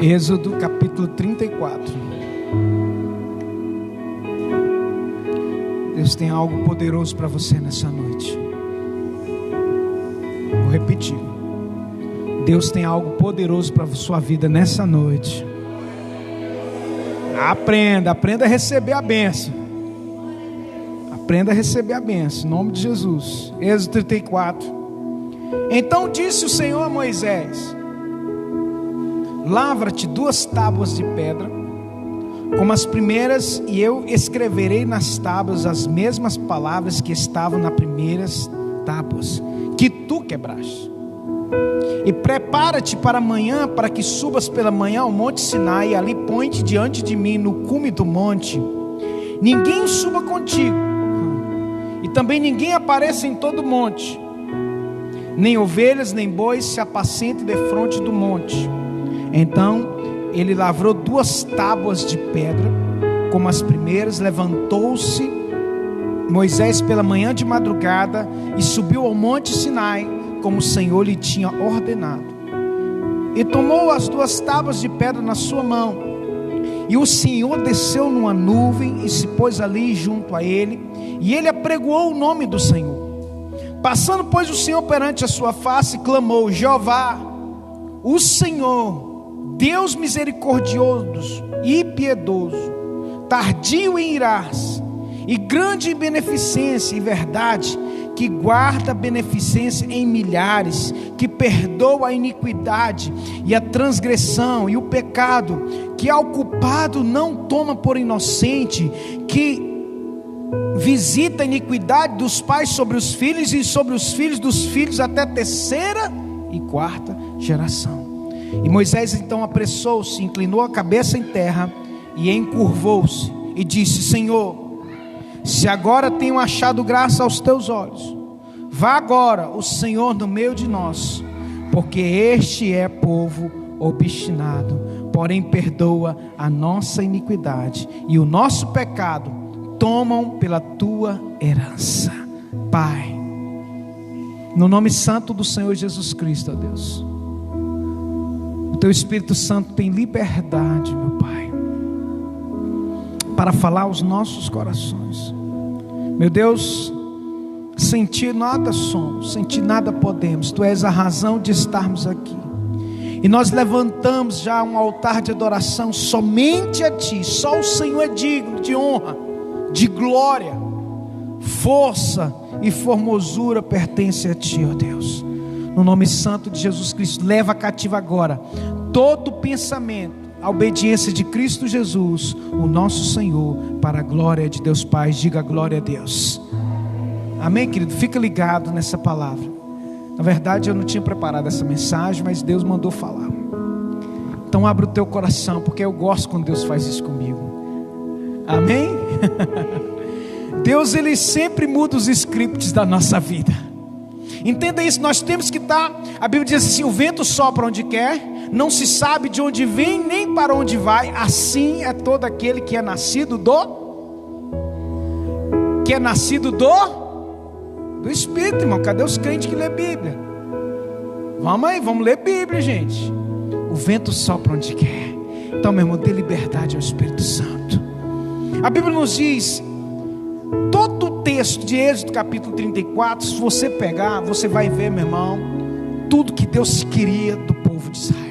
Êxodo capítulo 34. Deus tem algo poderoso para você nessa noite. Vou repetir. Deus tem algo poderoso para a sua vida nessa noite. Aprenda a receber a bênção. Aprenda a receber a bênção, em nome de Jesus. Êxodo 34. Então disse o Senhor a Moisés: lavra-te 2 tábuas de pedra, como as primeiras, e eu escreverei nas tábuas as mesmas palavras que estavam nas primeiras tábuas, que tu quebraste. E prepara-te para amanhã, para que subas pela manhã ao monte Sinai, e ali põe-te diante de mim no cume do monte. Ninguém suba contigo, e também ninguém apareça em todo o monte, nem ovelhas nem bois se apacentem defronte do monte. Então ele lavrou 2 tábuas de pedra, como as primeiras. Levantou-se Moisés pela manhã de madrugada e subiu ao monte Sinai, como o Senhor lhe tinha ordenado. E tomou as 2 tábuas de pedra na sua mão. E o Senhor desceu numa nuvem e se pôs ali junto a ele, e ele apregoou o nome do Senhor. Passando, pois, o Senhor perante a sua face, clamou: Jeová, o Senhor, Deus misericordioso e piedoso, tardio em irar-se, e grande em beneficência e verdade, que guarda a beneficência em milhares, que perdoa a iniquidade e a transgressão e o pecado, que ao culpado não toma por inocente, que visita a iniquidade dos pais sobre os filhos e sobre os filhos dos filhos até a 3ª e 4ª geração. E Moisés então apressou-se, inclinou a cabeça em terra e encurvou-se e disse: Senhor, se agora tenho achado graça aos teus olhos, vá agora o Senhor no meio de nós, porque este é povo obstinado, porém perdoa a nossa iniquidade e o nosso pecado tomam pela tua herança. Pai, no nome santo do Senhor Jesus Cristo, ó Deus, o teu Espírito Santo tem liberdade, meu Pai, para falar aos nossos corações. Meu Deus, sem ti nada somos, sem ti nada podemos. Tu és a razão de estarmos aqui. E nós levantamos já um altar de adoração somente a ti. Só o Senhor é digno de honra, de glória, força e formosura pertence a ti, ó Deus. No nome santo de Jesus Cristo, leva cativa agora todo pensamento à obediência de Cristo Jesus, o nosso Senhor, para a glória de Deus Pai. Diga glória a Deus. Amém, querido? Fica ligado nessa palavra. Na verdade eu não tinha preparado essa mensagem, mas Deus mandou falar. Então abre o teu coração, porque eu gosto quando Deus faz isso comigo. Amém? Deus, Ele sempre muda os scripts da nossa vida. Entenda isso, nós temos que estar. A Bíblia diz assim: o vento sopra onde quer, não se sabe de onde vem nem para onde vai. Assim é todo aquele que é nascido do Espírito, irmão. Cadê os crentes que lê Bíblia? Vamos aí, vamos ler Bíblia, gente. O vento sopra onde quer. Então, meu irmão, dê liberdade ao Espírito Santo. A Bíblia nos diz, todo o texto de Êxodo capítulo 34, se você pegar, você vai ver, meu irmão, tudo que Deus queria do povo de Israel.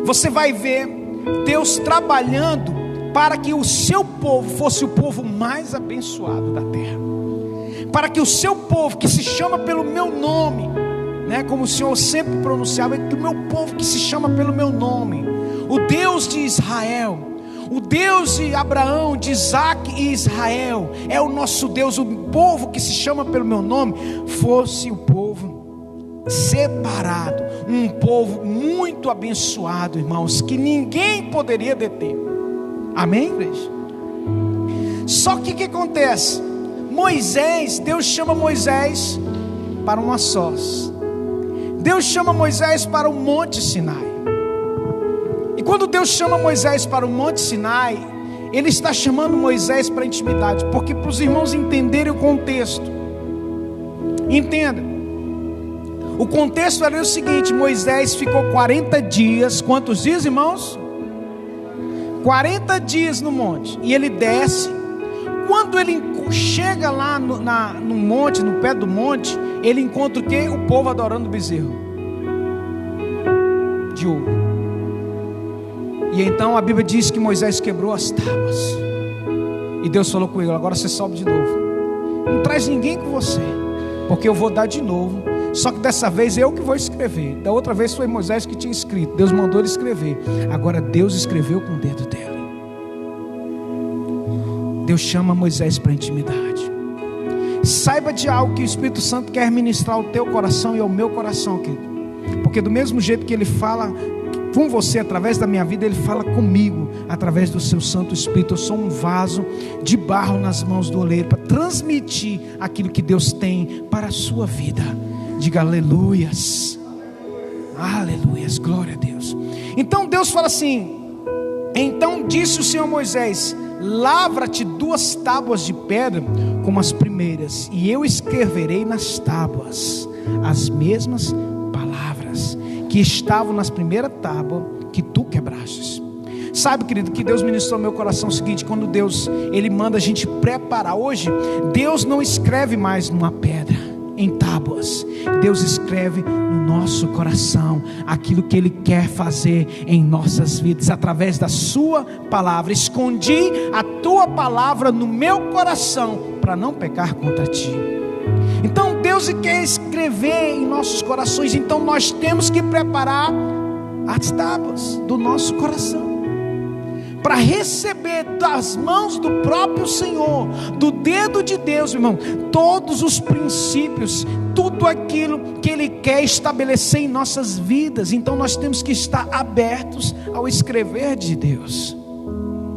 Você vai ver Deus trabalhando para que o seu povo fosse o povo mais abençoado da terra, para que o seu povo, que se chama pelo meu nome, né, como o Senhor sempre pronunciava, é que o meu povo que se chama pelo meu nome, o Deus de Israel, o Deus de Abraão, de Isaac e Israel, é o nosso Deus. O povo que se chama pelo meu nome, fosse o povo separado, um povo muito abençoado, irmãos, que ninguém poderia deter. Amém, igreja? Só que o que acontece? Moisés, Deus chama Moisés para uma sós. Deus chama Moisés para o monte Sinai. E quando Deus chama Moisés para o monte Sinai, Ele está chamando Moisés para a intimidade, porque para os irmãos entenderem o contexto, entenda, O contexto era o seguinte: Moisés ficou 40 dias, quantos dias, irmãos? 40 dias no monte, e ele desce. Quando ele chega lá no monte, no pé do monte, ele encontra o quê? O povo adorando o bezerro de ouro. E então a Bíblia diz que Moisés quebrou as tábuas, e Deus falou com ele: agora você sobe de novo, não traz ninguém com você, porque eu vou dar de novo. Só que dessa vez eu que vou escrever. Da outra vez foi Moisés que tinha escrito, Deus mandou ele escrever. Agora Deus escreveu com o dedo dele. Deus chama Moisés para intimidade. Saiba de algo que o Espírito Santo quer ministrar ao teu coração e ao meu coração, querido. Porque do mesmo jeito que Ele fala com você através da minha vida, Ele fala comigo através do seu Santo Espírito. Eu sou um vaso de barro nas mãos do oleiro para transmitir aquilo que Deus tem para a sua vida. Diga aleluias. Aleluias, glória a Deus. Então Deus fala assim: então disse o Senhor a Moisés: lavra-te 2 tábuas de pedra como as primeiras, e eu escreverei nas tábuas as mesmas palavras que estavam nas primeiras tábuas que tu quebrastes. Sabe, querido, que Deus ministrou no meu coração o seguinte: quando Deus, Ele manda a gente preparar. Hoje, Deus não escreve mais numa pedra, em tábuas. Deus escreve no nosso coração aquilo que Ele quer fazer em nossas vidas, através da sua palavra. Escondi a tua palavra no meu coração, para não pecar contra ti. Então Deus quer escrever em nossos corações. Então nós temos que preparar as tábuas do nosso coração, para receber das mãos do próprio Senhor, do dedo de Deus, irmão, todos os princípios, tudo aquilo que Ele quer estabelecer em nossas vidas. Então nós temos que estar abertos ao escrever de Deus.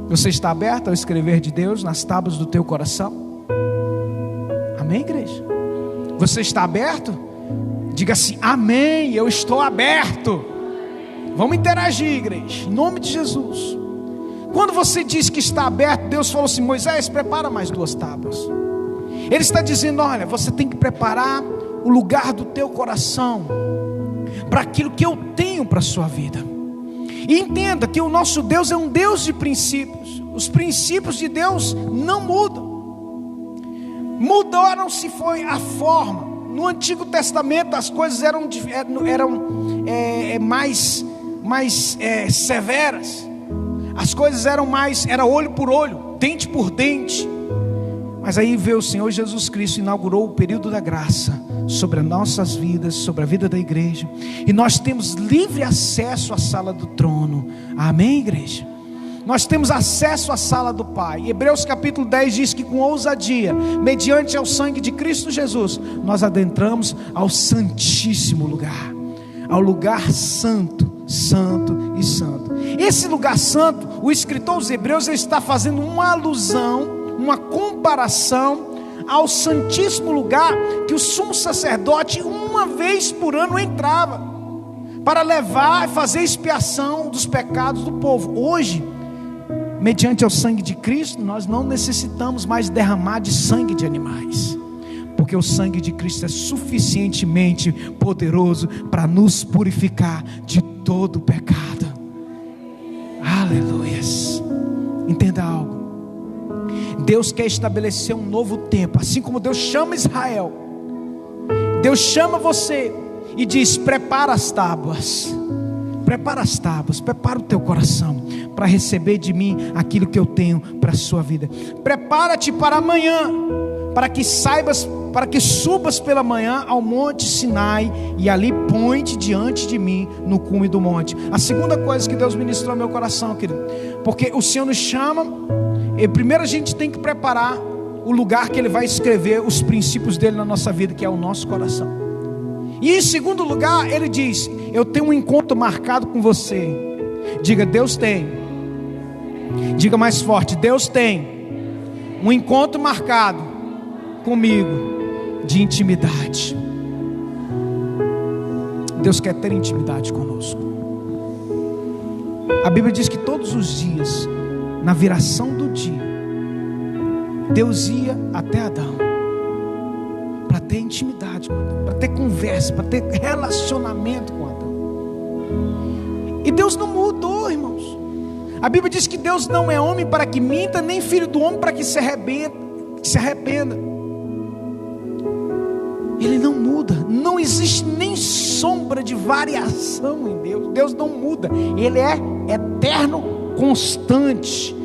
Você está aberto ao escrever de Deus nas tábuas do teu coração? Amém, igreja? Você está aberto? Diga assim: amém, eu estou aberto. Vamos interagir, igreja, em nome de Jesus. Quando você diz que está aberto, Deus falou assim: Moisés, prepara mais 2 tábuas. Ele está dizendo: olha, você tem que preparar o lugar do teu coração para aquilo que eu tenho para a sua vida. E entenda que o nosso Deus é um Deus de princípios. Os princípios de Deus não mudam. Mudaram-se foi a forma. No Antigo Testamento as coisas eram mais severas. As coisas eram olho por olho, dente por dente. Mas aí veio o Senhor Jesus Cristo, inaugurou o período da graça sobre as nossas vidas, sobre a vida da igreja. E nós temos livre acesso à sala do trono. Amém, igreja? Nós temos acesso à sala do Pai. Hebreus capítulo 10 diz que com ousadia, mediante ao sangue de Cristo Jesus, nós adentramos ao santíssimo lugar, ao lugar santo, santo e santo. Esse lugar santo, o escritor aos Hebreus está fazendo uma alusão, uma comparação ao santíssimo lugar que o sumo sacerdote uma vez por ano entrava para levar e fazer expiação dos pecados do povo. Hoje, mediante ao sangue de Cristo, nós não necessitamos mais derramar de sangue de animais, porque o sangue de Cristo é suficientemente poderoso para nos purificar de todo o pecado. Aleluias. Entenda algo: Deus quer estabelecer um novo tempo. Assim como Deus chama Israel, Deus chama você e diz: prepara as tábuas. Prepara as tábuas, prepara o teu coração para receber de mim aquilo que eu tenho para a sua vida. Prepara-te para amanhã, para que subas pela manhã ao monte Sinai, e ali põe-te diante de mim no cume do monte. A segunda coisa que Deus ministrou ao meu coração, querido, porque o Senhor nos chama, e primeiro a gente tem que preparar o lugar que Ele vai escrever os princípios dele na nossa vida, que é o nosso coração. E em segundo lugar, Ele diz: eu tenho um encontro marcado com você. Diga: Deus tem. Diga mais forte: Deus tem um encontro marcado comigo de intimidade. Deus quer ter intimidade conosco. A Bíblia diz que todos os dias, na viração do dia, Deus ia até Adão para ter ter intimidade com Adão, para ter conversa, para ter relacionamento com Adão. E Deus não mudou, irmãos. A Bíblia diz que Deus não é homem para que minta, nem filho do homem para que se arrependa. Ele não muda, não existe nem sombra de variação em Deus. Deus não muda, Ele é eterno, constante,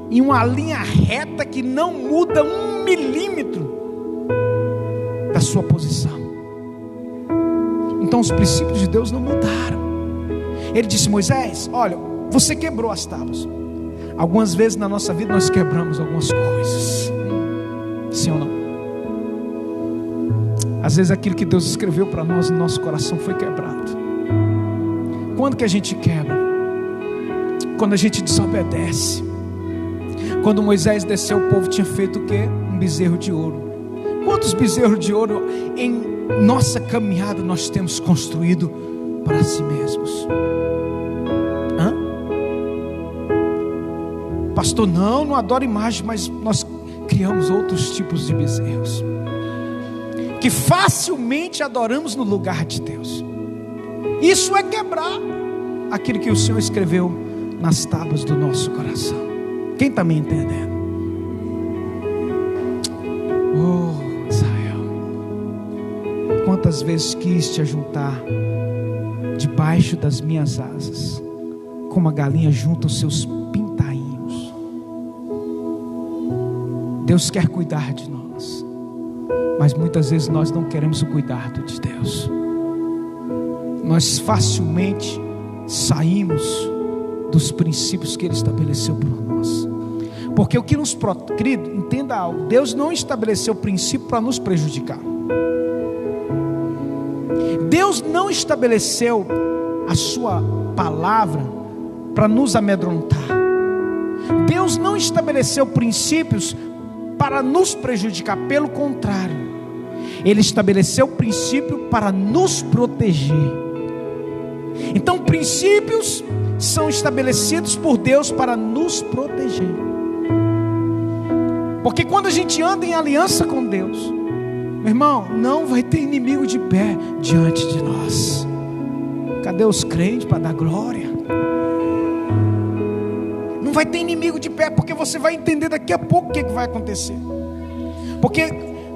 em uma linha reta que não muda 1 milímetro da sua posição. Então os princípios de Deus não mudaram. Ele disse: Moisés, olha, você quebrou as tábuas. Algumas vezes na nossa vida nós quebramos algumas coisas, sim ou não? Às vezes aquilo que Deus escreveu para nós no nosso coração foi quebrado. Quando que a gente quebra? Quando a gente desobedece. Quando Moisés desceu, o povo tinha feito o quê? Um bezerro de ouro. Quantos bezerros de ouro em nossa caminhada nós temos construído para si mesmos? Pastor, não adoro imagem, mas nós criamos outros tipos de bezerros que facilmente adoramos no lugar de Deus. Isso é quebrar aquilo que o Senhor escreveu nas tábuas do nosso coração. Quem está me entendendo? Oh, Israel, quantas vezes quis te ajuntar debaixo das minhas asas, como a galinha junta os seus pintainhos. Deus quer cuidar de nós, mas muitas vezes nós não queremos o cuidado de Deus. Nós facilmente saímos dos princípios que Ele estabeleceu por nós. Porque o que nos protege, querido, entenda algo: Deus não estabeleceu princípio para nos prejudicar. Deus não estabeleceu a sua palavra para nos amedrontar. Deus não estabeleceu princípios para nos prejudicar, pelo contrário, Ele estabeleceu princípio para nos proteger. Então princípios são estabelecidos por Deus para nos proteger. Porque quando a gente anda em aliança com Deus, meu irmão, não vai ter inimigo de pé diante de nós. Cadê os crentes para dar glória? Não vai ter inimigo de pé, porque você vai entender daqui a pouco o que vai acontecer. Porque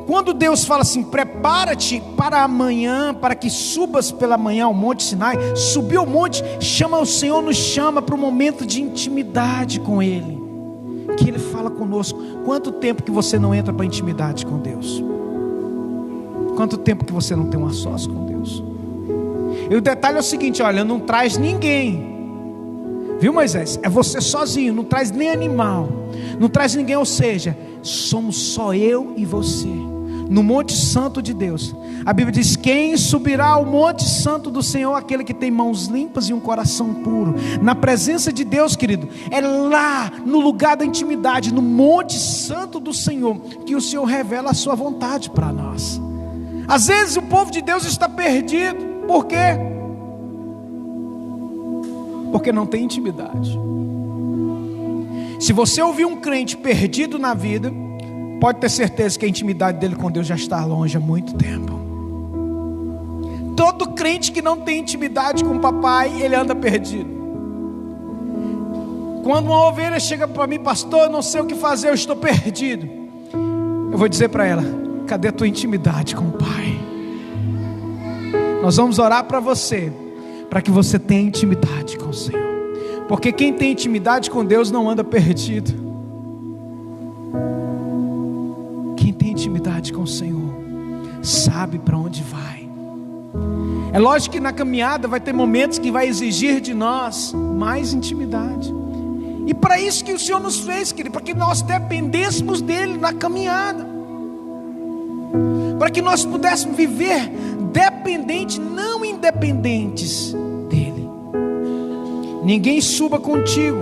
quando Deus fala assim: prepara-te para amanhã, para que subas pela manhã ao monte Sinai. Subir ao monte, chama o Senhor, nos chama para um momento de intimidade com Ele, que Ele fala conosco. Quanto tempo que você não entra para intimidade com Deus? Quanto tempo que você não tem um sós com Deus? E o detalhe é o seguinte: olha, não traz ninguém, viu, Moisés? É você sozinho, não traz nem animal, não traz ninguém, ou seja, somos só eu e você, no monte santo de Deus. A Bíblia diz: quem subirá ao monte santo do Senhor? Aquele que tem mãos limpas e um coração puro. Na presença de Deus, querido, é lá no lugar da intimidade, no monte santo do Senhor, que o Senhor revela a sua vontade para nós. Às vezes o povo de Deus está perdido. Por quê? Porque não tem intimidade. Se você ouvir um crente perdido na vida, pode ter certeza que a intimidade dele com Deus já está longe há muito tempo. Todo crente que não tem intimidade com o papai, ele anda perdido. Quando uma ovelha chega para mim: pastor, eu não sei o que fazer, eu estou perdido, eu vou dizer para ela: cadê a tua intimidade com o Pai? Nós vamos orar para você, para que você tenha intimidade com o Senhor. Porque quem tem intimidade com Deus não anda perdido. Quem tem intimidade com o Senhor sabe para onde vai. É lógico que na caminhada vai ter momentos que vai exigir de nós mais intimidade. E para isso que o Senhor nos fez, querido, para que nós dependêssemos dEle na caminhada, para que nós pudéssemos viver dependentes, não independentes dEle. Ninguém suba contigo,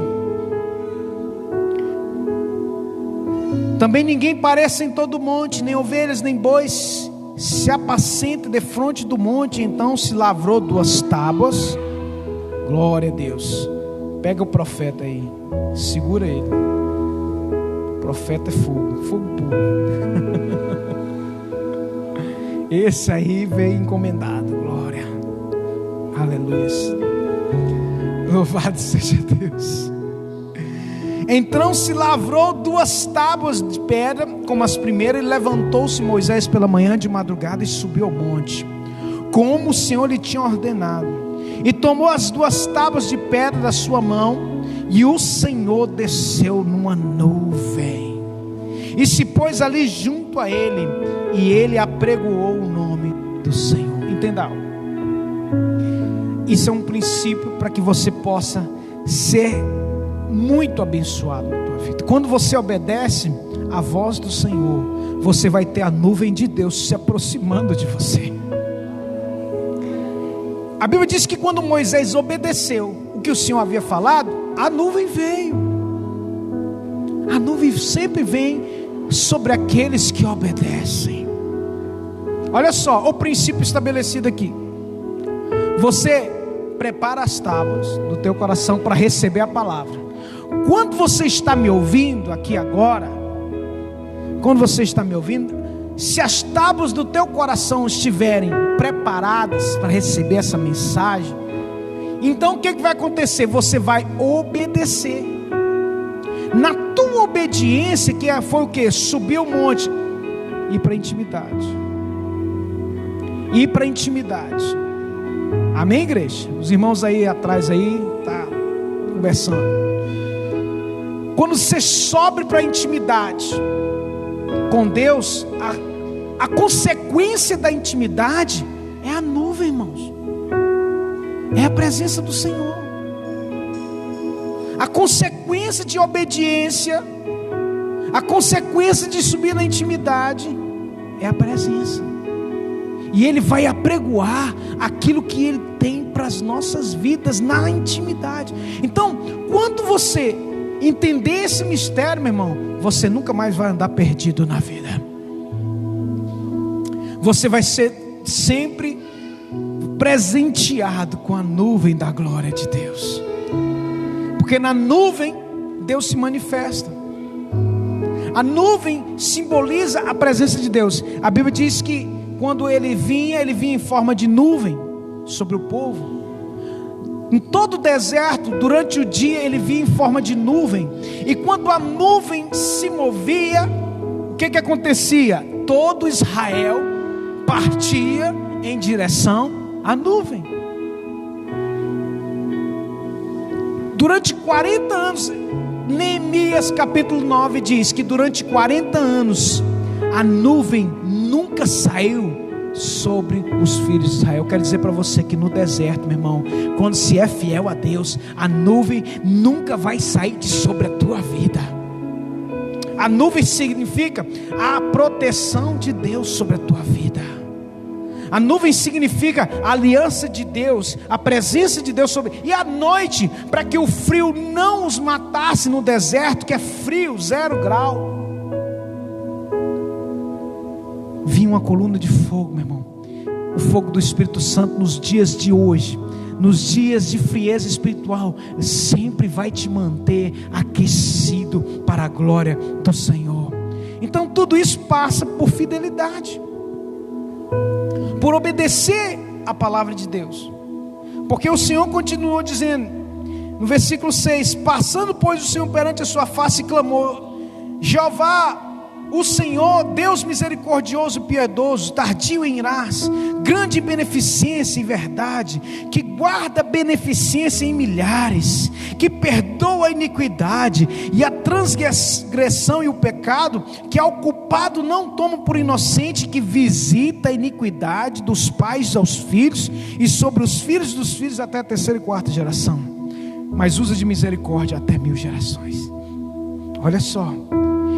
também ninguém pareça em todo monte, nem ovelhas nem bois se apacenta defronte do monte. Então se lavrou 2 tábuas. Glória a Deus. Pega o profeta aí, segura ele. O profeta é fogo, fogo puro. Esse aí veio encomendado. Glória. Aleluia. Louvado seja Deus. Então se lavrou 2 tábuas de pedra, como as primeiras, e levantou-se Moisés pela manhã de madrugada e subiu ao monte, como o Senhor lhe tinha ordenado. E tomou as 2 tábuas de pedra da sua mão, e o Senhor desceu numa nuvem, e se pôs ali junto a ele, e ele apregoou o nome do Senhor. Entenda algo. Isso é um princípio para que você possa ser muito abençoado na tua vida. Quando você obedece à voz do Senhor, você vai ter a nuvem de Deus se aproximando de você. A Bíblia diz que quando Moisés obedeceu o que o Senhor havia falado, a nuvem veio. A nuvem sempre vem sobre aqueles que obedecem. Olha só o princípio estabelecido aqui. Você prepara as tábuas do teu coração para receber a palavra. Quando você está me ouvindo aqui agora, se as tábuas do teu coração estiverem preparadas para receber essa mensagem, então o que vai acontecer? Você vai obedecer. Na tua obediência, que foi o que? Subir o monte, ir para a intimidade. Amém, igreja? Os irmãos aí atrás aí tá conversando. Quando você sobe para a intimidade com Deus, a consequência da intimidade é a nuvem, irmãos. É a presença do Senhor. A consequência de obediência, a consequência de subir na intimidade é a presença. E Ele vai apregoar aquilo que Ele tem para as nossas vidas na intimidade. Então, quando você entender esse mistério, meu irmão, você nunca mais vai andar perdido na vida. Você vai ser sempre presenteado com a nuvem da glória de Deus. Porque na nuvem Deus se manifesta. A nuvem simboliza a presença de Deus. A Bíblia diz que quando ele vinha em forma de nuvem sobre o povo. Em todo o deserto, durante o dia, ele vinha em forma de nuvem. E quando a nuvem se movia, o que acontecia? Todo Israel partia em direção à nuvem. Durante 40 anos, Neemias capítulo 9 diz que durante 40 anos, a nuvem nunca saiu sobre os filhos de Israel. Eu quero dizer para você que no deserto, meu irmão, quando se é fiel a Deus, a nuvem nunca vai sair de sobre a tua vida. A nuvem significa a proteção de Deus sobre a tua vida. A nuvem significa a aliança de Deus, a presença de Deus sobre. E à noite, para que o frio não os matasse no deserto, que é frio, 0 grau, vinha uma coluna de fogo, meu irmão. O fogo do Espírito Santo nos dias de hoje, nos dias de frieza espiritual, sempre vai te manter aquecido para a glória do Senhor. Então tudo isso passa por fidelidade, por obedecer a palavra de Deus. Porque o Senhor continuou dizendo no versículo 6: passando pois o Senhor perante a sua face, clamou: Jeová, o Senhor, Deus misericordioso e piedoso, tardio em irar-se, grande em beneficência e verdade, que guarda beneficência em milhares, que perdoa a iniquidade e a transgressão e o pecado, que ao culpado não toma por inocente, que visita a iniquidade dos pais aos filhos e sobre os filhos dos filhos até a 3ª e 4ª geração, mas usa de misericórdia até 1000 gerações. Olha só.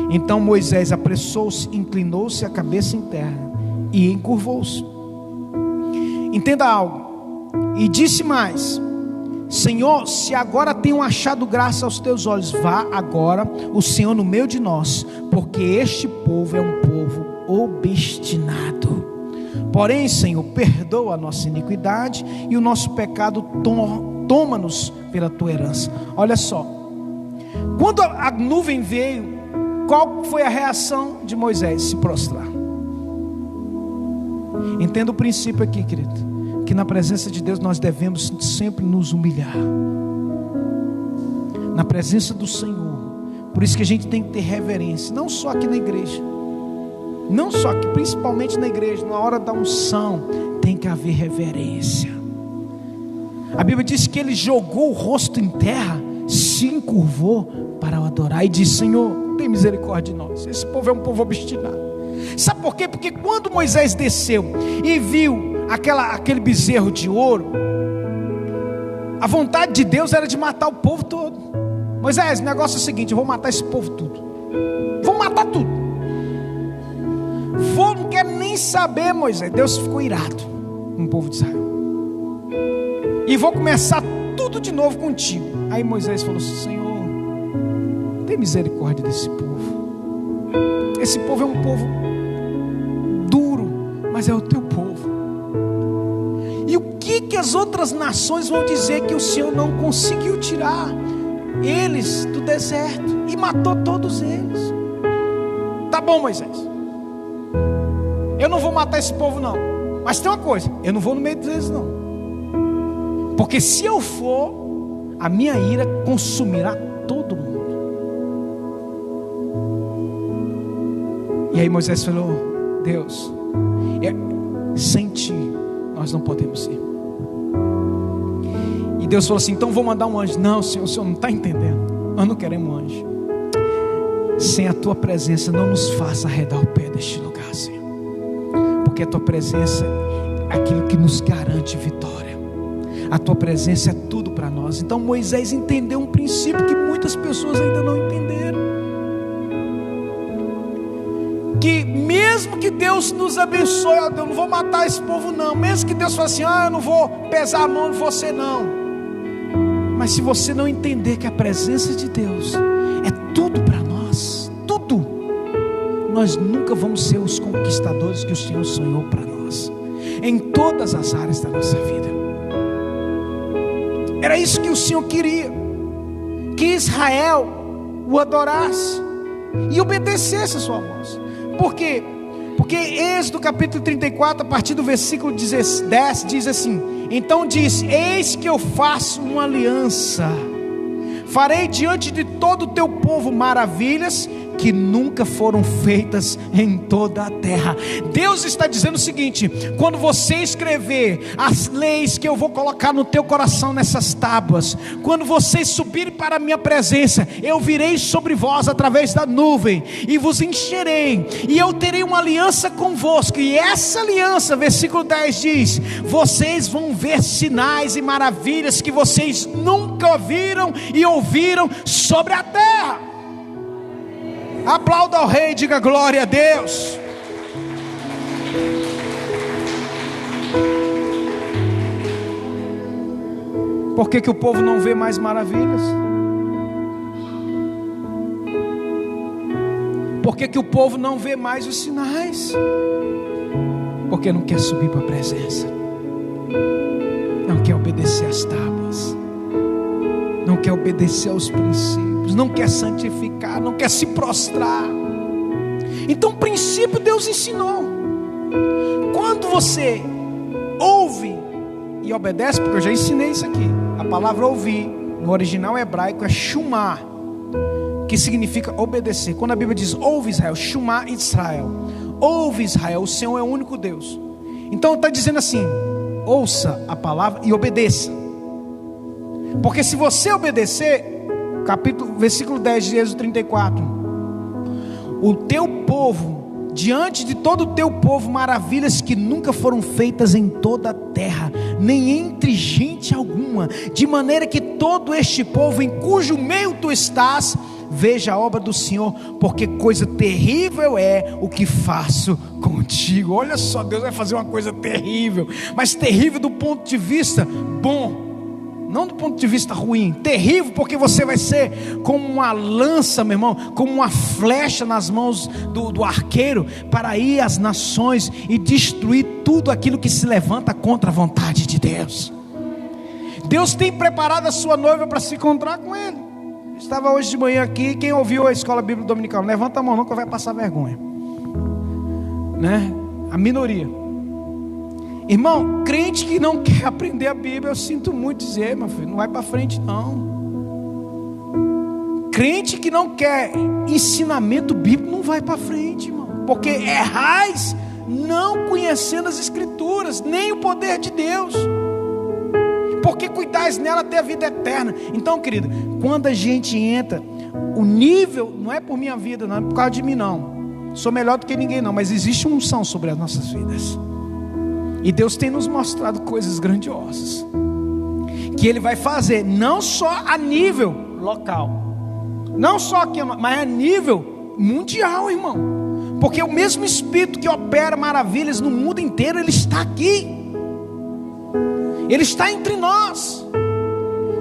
Então Moisés apressou-se, inclinou-se a cabeça em terra e encurvou-se. Entenda algo. E disse mais: Senhor, se agora tenho achado graça aos teus olhos, vá agora o Senhor no meio de nós, porque este povo é um povo obstinado. Porém, Senhor, perdoa a nossa iniquidade e o nosso pecado, toma-nos pela tua herança. Olha só. Quando a nuvem veio, qual foi a reação de Moisés? Se prostrar. Entenda o princípio aqui, querido, que na presença de Deus nós devemos sempre nos humilhar, na presença do Senhor. Por isso que a gente tem que ter reverência, não só aqui na igreja, não só aqui, principalmente na igreja, na hora da unção, tem que haver reverência. A Bíblia diz que ele jogou o rosto em terra, se encurvou para o adorar e disse: Senhor, tem misericórdia de nós, esse povo é um povo obstinado. Sabe por quê? Porque quando Moisés desceu e viu aquele bezerro de ouro, a vontade de Deus era de matar o povo todo. Moisés, o negócio é o seguinte: eu vou matar esse povo tudo, vou matar tudo, não quero nem saber, Moisés. Deus ficou irado com o povo de Israel, e vou começar tudo de novo contigo. Aí Moisés falou assim: Senhor, tem misericórdia desse povo. Esse povo é um povo duro, mas é o teu povo. E o que as outras nações vão dizer que o Senhor não conseguiu tirar eles do deserto e matou todos eles? Tá bom, Moisés, eu não vou matar esse povo não, mas tem uma coisa: eu não vou no meio deles não, porque se eu for, a minha ira consumirá todo mundo. E aí Moisés falou: Deus, sem ti nós não podemos ir. E Deus falou assim: então vou mandar um anjo. Não, Senhor, o Senhor não está entendendo, nós não queremos um anjo. Sem a tua presença não nos faça arredar o pé deste lugar, Senhor, porque a tua presença é aquilo que nos garante vitória. A tua presença é tudo para nós. Então Moisés entendeu um princípio que muitas pessoas ainda não entenderam, que mesmo que Deus nos abençoe, eu não vou matar esse povo não, mesmo que Deus fale assim: eu não vou pesar a mão de você não, mas se você não entender que a presença de Deus é tudo para nós, tudo, nós nunca vamos ser os conquistadores que o Senhor sonhou para nós, em todas as áreas da nossa vida. Era isso que o Senhor queria, que Israel o adorasse e obedecesse a sua voz. Por quê? Porque Êxodo capítulo 34, a partir do versículo 10, diz assim: então diz: eis que eu faço uma aliança, farei diante de todo o teu povo maravilhas que nunca foram feitas em toda a terra. Deus está dizendo o seguinte: quando você escrever as leis que eu vou colocar no teu coração nessas tábuas, quando vocês subirem para a minha presença, eu virei sobre vós através da nuvem e vos encherei, e eu terei uma aliança convosco, e essa aliança, versículo 10 diz: vocês vão ver sinais e maravilhas que vocês nunca viram e ouviram sobre a terra. Aplauda ao Rei, diga glória a Deus. Por que o povo não vê mais maravilhas? Por que o povo não vê mais os sinais? Porque não quer subir para a presença, não quer obedecer às tábuas, não quer obedecer aos princípios, não quer santificar, não quer se prostrar. Então, o princípio Deus ensinou. Quando você ouve e obedece, porque eu já ensinei isso aqui, a palavra ouvir no original hebraico é shumar, que significa obedecer. Quando a Bíblia diz ouve Israel, shumar Israel, ouve Israel, o Senhor é o único Deus. Então está dizendo assim: ouça a palavra e obedeça. Porque se você obedecer, versículo 10 de Êxodo 34, o teu povo, diante de todo o teu povo, maravilhas que nunca foram feitas em toda a terra, nem entre gente alguma, de maneira que todo este povo em cujo meio tu estás, veja a obra do Senhor, porque coisa terrível é o que faço contigo. Olha só, Deus vai fazer uma coisa terrível, mas terrível do ponto de vista bom, não do ponto de vista ruim. Terrível porque você vai ser como uma lança, meu irmão, como uma flecha nas mãos do arqueiro, para ir às nações e destruir tudo aquilo que se levanta contra a vontade de Deus. Deus tem preparado a sua noiva para se encontrar com Ele. Estava hoje de manhã aqui, quem ouviu a escola bíblica dominical, levanta a mão não, que vai passar vergonha, né? A minoria. Irmão, crente que não quer aprender a Bíblia, eu sinto muito dizer, meu filho, não vai para frente não. Crente que não quer ensinamento bíblico, não vai para frente, irmão. Porque errais não conhecendo as Escrituras, nem o poder de Deus. Porque cuidais nela até a vida eterna. Então, querido, quando a gente entra, o nível, não é por minha vida, não é por causa de mim não. Sou melhor do que ninguém não, mas existe uma unção sobre as nossas vidas. E Deus tem nos mostrado coisas grandiosas, que Ele vai fazer, não só a nível local, não só aqui, mas a nível mundial, irmão. Porque o mesmo Espírito que opera maravilhas no mundo inteiro, Ele está aqui. Ele está entre nós.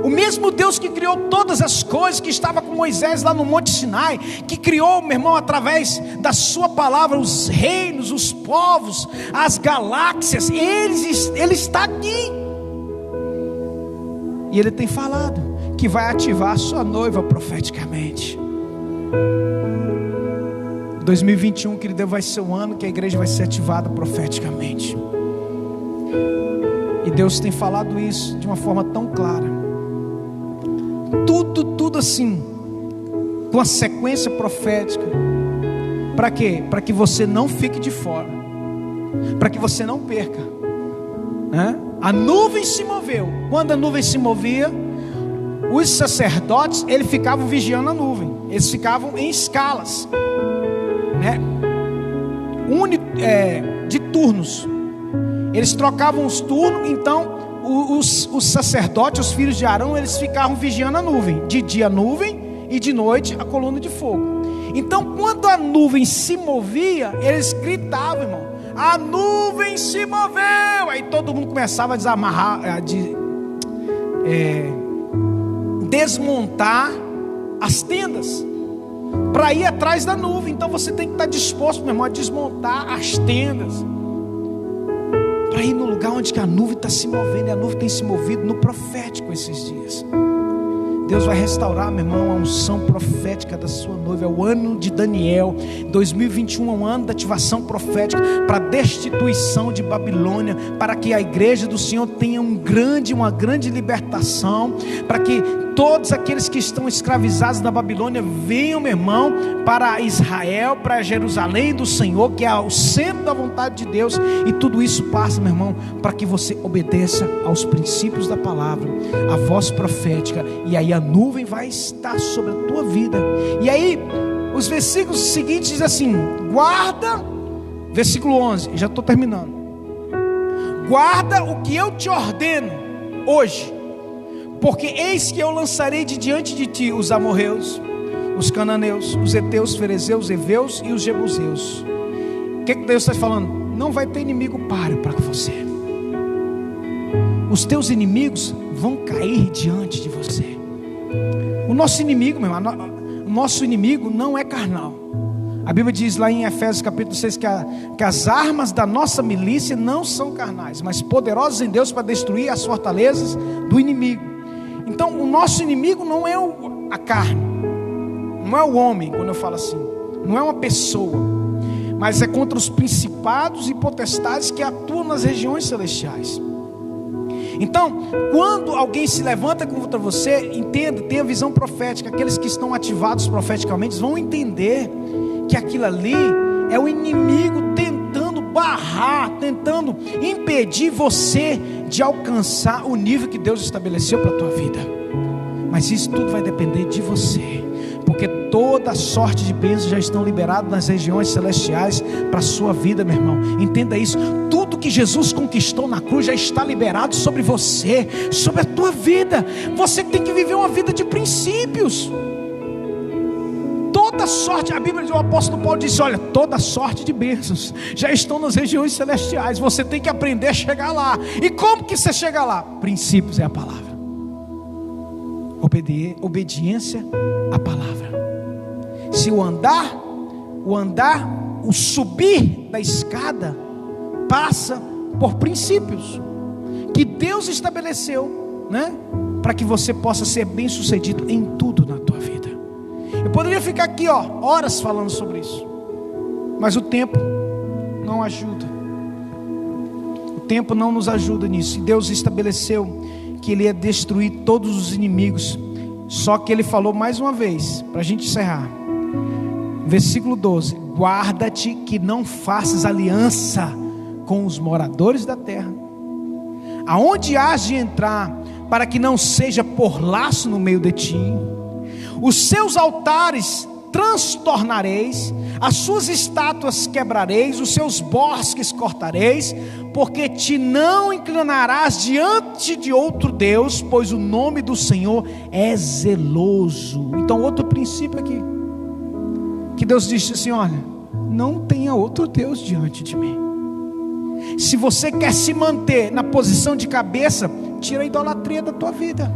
O mesmo Deus que criou todas as coisas, que estava com Moisés lá no Monte Sinai, que criou, meu irmão, através da sua palavra, os reinos, os povos, as galáxias, Ele está aqui. E Ele tem falado que vai ativar a sua noiva profeticamente. 2021, querido, vai ser o ano que a igreja vai ser ativada profeticamente. E Deus tem falado isso de uma forma tão clara. Tudo assim, com a sequência profética. Para quê? Para que você não fique de fora, para que você não perca, né? A nuvem se moveu. Quando a nuvem se movia, os sacerdotes, eles ficavam vigiando a nuvem. Eles ficavam em escalas, né? De turnos. Eles trocavam os turnos. Então os sacerdotes, os filhos de Arão, eles ficavam vigiando a nuvem. De dia a nuvem e de noite a coluna de fogo. Então quando a nuvem se movia, eles gritavam, irmão: a nuvem se moveu. Aí todo mundo começava a desamarrar, desmontar as tendas para ir atrás da nuvem. Então você tem que estar disposto, meu irmão, a desmontar as tendas para ir no lugar onde que a nuvem está se movendo. E a nuvem tem se movido no profético esses dias. Deus vai restaurar, meu irmão, a unção profética da sua noiva. É o ano de Daniel. 2021 é um ano da ativação profética para a destituição de Babilônia, para que a igreja do Senhor tenha uma grande libertação, para que todos aqueles que estão escravizados na Babilônia venham, meu irmão, para Israel, para Jerusalém do Senhor, que é o centro da vontade de Deus. E tudo isso passa, meu irmão, para que você obedeça aos princípios da palavra, a voz profética. E aí a nuvem vai estar sobre a tua vida. E aí os versículos seguintes dizem assim: guarda, versículo 11, já estou terminando. Guarda o que eu te ordeno hoje, porque eis que eu lançarei de diante de ti os amorreus, os cananeus, os heteus, ferezeus, heveus e os jebuseus. O que Deus está falando? Não vai ter inimigo páreo para você. Os teus inimigos vão cair diante de você. O nosso inimigo, meu irmão, o nosso inimigo não é carnal. A Bíblia diz lá em Efésios capítulo 6 que as armas da nossa milícia não são carnais, mas poderosas em Deus para destruir as fortalezas do inimigo. Então o nosso inimigo não é a carne, não é o homem, quando eu falo assim, não é uma pessoa, mas é contra os principados e potestades que atuam nas regiões celestiais. Então, quando alguém se levanta contra você, entenda, tenha visão profética. Aqueles que estão ativados profeticamente vão entender que aquilo ali é o inimigo tentando barrar, tentando impedir você de alcançar o nível que Deus estabeleceu para a tua vida. Mas isso tudo vai depender de você, porque toda sorte de bênçãos já estão liberadas nas regiões celestiais para a sua vida, meu irmão. Entenda isso. Tudo que Jesus conquistou na cruz já está liberado sobre você, sobre a tua vida. Você tem que viver uma vida de princípios. Toda sorte, a Bíblia, o apóstolo Paulo disse: olha, toda sorte de bênçãos já estão nas regiões celestiais. Você tem que aprender a chegar lá. E como que você chega lá? Princípios é a palavra. Obediência à palavra. Se o subir da escada passa por princípios que Deus estabeleceu, né? Para que você possa ser bem sucedido em tudo na tua vida. Eu poderia ficar aqui, horas falando sobre isso, mas o tempo não ajuda. O tempo não nos ajuda nisso. E Deus estabeleceu que Ele ia destruir todos os inimigos. Só que Ele falou mais uma vez, para a gente encerrar, versículo 12: guarda-te que não faças aliança com os moradores da terra, aonde has de entrar, para que não seja por laço no meio de ti. Os seus altares transtornareis, as suas estátuas quebrareis, os seus bosques cortareis, porque te não inclinarás diante de outro Deus, pois o nome do Senhor é zeloso. Então, outro princípio aqui, que Deus disse assim: olha, não tenha outro Deus diante de mim. Se você quer se manter na posição de cabeça, tira a idolatria da tua vida.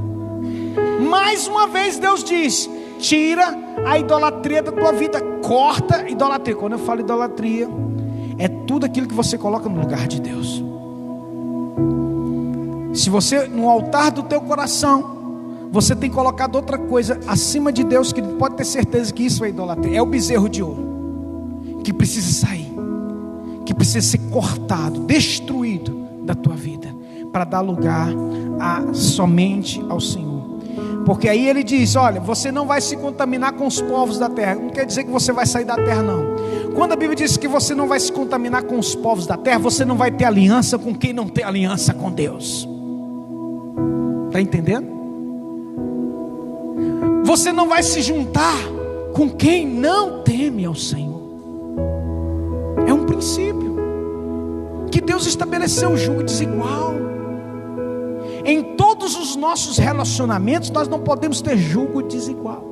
Mais uma vez Deus diz: tira a idolatria da tua vida, corta a idolatria. Quando eu falo idolatria, é tudo aquilo que você coloca no lugar de Deus. Se você, no altar do teu coração, você tem colocado outra coisa acima de Deus, que pode ter certeza que isso é idolatria. É o bezerro de ouro, que precisa sair, que precisa ser cortado, destruído da tua vida, para dar lugar somente ao Senhor. Porque aí Ele diz: olha, você não vai se contaminar com os povos da terra. Não quer dizer que você vai sair da terra, não. Quando a Bíblia diz que você não vai se contaminar com os povos da terra, você não vai ter aliança com quem não tem aliança com Deus. Está entendendo? Você não vai se juntar com quem não teme ao Senhor. É um princípio que Deus estabeleceu, o julgo desigual. Em todos os nossos relacionamentos, nós não podemos ter julgo desigual.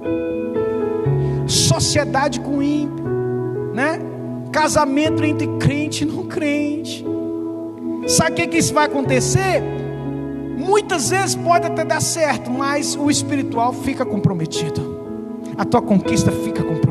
Sociedade com ímpio, né? Casamento entre crente e não crente. Sabe o que isso vai acontecer? Muitas vezes pode até dar certo, mas o espiritual fica comprometido. A tua conquista fica comprometida.